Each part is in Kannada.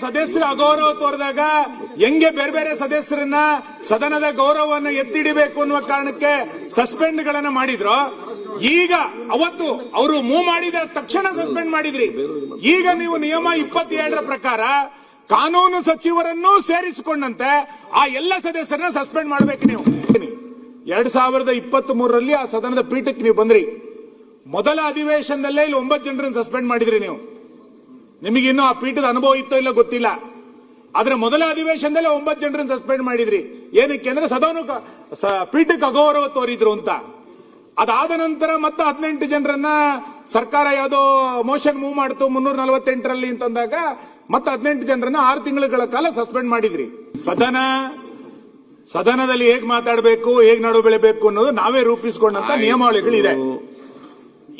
ಸದಸ್ಯರು ಅಗೌರವ ತೋರಿದಾಗ ಹೆಂಗೆ ಬೇರೆ ಬೇರೆ ಸದಸ್ಯರನ್ನ ಸದನದ ಗೌರವವನ್ನು ಎತ್ತಿಡಿಬೇಕು ಅನ್ನುವ ಕಾರಣಕ್ಕೆ ಸಸ್ಪೆಂಡ್ ಗಳನ್ನ ಮಾಡಿದ್ರು. ಈಗ ಅವತ್ತು ಅವರು ಮೂವ್ ಮಾಡಿದ ತಕ್ಷಣ ಸಸ್ಪೆಂಡ್ ಮಾಡಿದ್ರಿ. ಈಗ ನೀವು ನಿಯಮ 27ರ ಪ್ರಕಾರ ಕಾನೂನು ಸಚಿವರನ್ನು ಸೇರಿಸಿಕೊಂಡಂತೆ ಆ ಎಲ್ಲ ಸದಸ್ಯರನ್ನ ಸಸ್ಪೆಂಡ್ ಮಾಡಬೇಕು. ನೀವು 2023ರಲ್ಲಿ ಆ ಸದನದ ಪೀಠಕ್ಕೆ ನೀವು ಬಂದ್ರಿ. ಮೊದಲ ಅಧಿವೇಶನದಲ್ಲೇ ಇಲ್ಲಿ 9 ಜನರನ್ನು ಸಸ್ಪೆಂಡ್ ಮಾಡಿದ್ರಿ ನೀವು. ನಿಮಗಿನ್ನೂ ಆ ಪೀಠದ ಅನುಭವ ಇತ್ತೋ ಇಲ್ಲ ಗೊತ್ತಿಲ್ಲ. ಆದ್ರೆ ಮೊದಲ ಅಧಿವೇಶನದಲ್ಲೇ 9 ಜನರನ್ನು ಸಸ್ಪೆಂಡ್ ಮಾಡಿದ್ರಿ. ಏನಕ್ಕೆ ಅಂದ್ರೆ ಪೀಠಕ್ಕೆ ಅಗೌರವ ತೋರಿದ್ರು ಅಂತ. ಅದಾದ ನಂತರ ಮತ್ತೆ 18 ಜನರನ್ನ ಸರ್ಕಾರ ಯಾವುದೋ ಮೋಷನ್ ಮೂವ್ ಮಾಡ್ತು 348ರಲ್ಲಿ ಅಂತಂದಾಗ ಮತ್ತೆ 18 ಜನರನ್ನ 6 ತಿಂಗಳ ಕಾಲ ಸಸ್ಪೆಂಡ್ ಮಾಡಿದ್ರಿ. ಸದನದಲ್ಲಿ ಹೇಗ್ ಮಾತಾಡಬೇಕು, ಹೇಗ್ ನಡು ಬೆಳೆಬೇಕು ಅನ್ನೋದು ನಾವೇ ರೂಪಿಸಿಕೊಂಡಂತ ನಿಯಮಾವಳಿಗಳಿದೆ.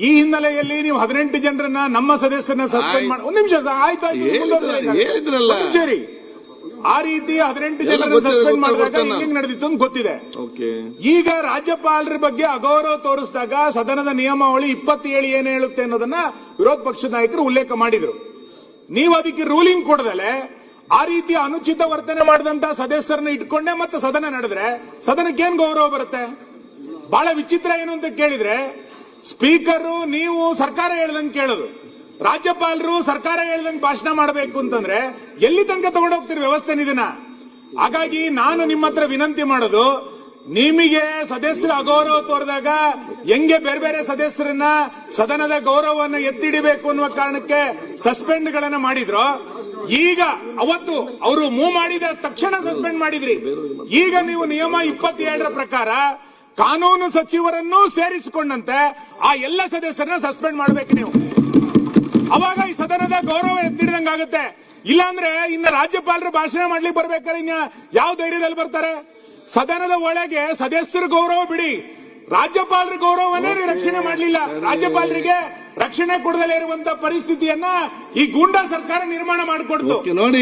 ಈ ಹಿನ್ನೆಲೆಯಲ್ಲಿ ನೀವು 18 ಜನರನ್ನ ನಮ್ಮ ಸದಸ್ಯರನ್ನ ಸಸ್ಪೆಂಡ್ ಮಾಡಿ ಒಂದು ನಿಮಿಷ ಆಯ್ತು. ಆ ರೀತಿ 18 ಜನರನ್ನ ಸಸ್ಪೆಂಡ್ ಮಾಡಿದಾಗ ಹೆಂಗ್ ನಡೆದಿತ್ತು ಅಂತ ಗೊತ್ತಿದೆ. ಈಗ ರಾಜ್ಯಪಾಲರ ಬಗ್ಗೆ ಅಗೌರವ ತೋರಿಸಿದಾಗ ಸದನದ ನಿಯಮಾವಳಿ 27 ಏನ್ ಹೇಳುತ್ತೆ ಅನ್ನೋದನ್ನ ವಿರೋಧ ಪಕ್ಷದ ನಾಯಕರು ಉಲ್ಲೇಖ ಮಾಡಿದ್ರು. ನೀವು ಅದಕ್ಕೆ ರೂಲಿಂಗ್ ಕೊಡದಲೆ ಆ ರೀತಿ ಅನುಚಿತ ವರ್ತನೆ ಮಾಡಿದಂತ ಸದಸ್ಯರನ್ನ ಇಟ್ಕೊಂಡೆ ಮತ್ತೆ ಸದನ ನಡೆದ್ರೆ ಸದನಕ್ಕೆ ಏನ್ ಗೌರವ ಬರುತ್ತೆ? ಬಹಳ ವಿಚಿತ್ರ ಏನು ಅಂತ ಕೇಳಿದ್ರೆ, ಸ್ಪೀಕರ್ ನೀವು ಸರ್ಕಾರ ಹೇಳ್ದಂಗೆ ಕೇಳೋದು, ರಾಜ್ಯಪಾಲರು ಸರ್ಕಾರ ಹೇಳ್ದಂಗೆ ಭಾಷಣ ಮಾಡಬೇಕು ಅಂತಂದ್ರೆ ಎಲ್ಲಿ ತನಕ ತಗೊಂಡೋಗ್ತೀರಿ ವ್ಯವಸ್ಥೆ ಇದನ್ನ? ಹಾಗಾಗಿ ನಾನು ನಿಮ್ಮ ಹತ್ರ ವಿನಂತಿ ಮಾಡೋದು, ನಿಮಗೆ ಸದಸ್ಯರು ಅಗೌರವ ತೋರಿದಾಗ ಹೆಂಗೆ ಬೇರೆ ಬೇರೆ ಸದಸ್ಯರನ್ನ ಸದನದ ಗೌರವವನ್ನು ಎತ್ತಿಡಿಬೇಕು ಅನ್ನುವ ಕಾರಣಕ್ಕೆ ಸಸ್ಪೆಂಡ್ ಗಳನ್ನ ಮಾಡಿದ್ರು. ಈಗ ಅವತ್ತು ಅವರು ಮೂವ್ ಮಾಡಿದ ತಕ್ಷಣ ಸಸ್ಪೆಂಡ್ ಮಾಡಿದ್ರಿ. ಈಗ ನೀವು ನಿಯಮ 27ರ ಪ್ರಕಾರ ಕಾನೂನು ಸಚಿವರನ್ನು ಸೇರಿಸಿಕೊಂಡಂತೆ ಆ ಎಲ್ಲ ಸದಸ್ಯರನ್ನ ಸಸ್ಪೆಂಡ್ ಮಾಡಬೇಕು ನೀವು. ಅವಾಗ ಈ ಸದನದ ಗೌರವ ಎತ್ತಿಡಿದಂಗಾಗುತ್ತೆ. ಇಲ್ಲಾಂದ್ರೆ ಇನ್ನ ರಾಜ್ಯಪಾಲರು ಭಾಷಣ ಮಾಡ್ಲಿಕ್ಕೆ ಬರ್ಬೇಕಾದ್ರೆ ಇನ್ನ ಯಾವ ಧೈರ್ಯದಲ್ಲಿ ಬರ್ತಾರೆ? ಸದನದ ಒಳಗೆ ಸದಸ್ಯರ ಗೌರವ ಬಿಡಿ, ರಾಜ್ಯಪಾಲರ ಗೌರವವನ್ನೇ ರಕ್ಷಣೆ ಮಾಡಲಿಲ್ಲ. ರಾಜ್ಯಪಾಲರಿಗೆ ರಕ್ಷಣೆ ಕೊಡದಲ್ಲೇ ಇರುವಂತ ಪರಿಸ್ಥಿತಿಯನ್ನ ಈ ಗೂಂಡಾ ಸರ್ಕಾರ ನಿರ್ಮಾಣ ಮಾಡಿಕೊಡ್ತು. ನೋಡಿ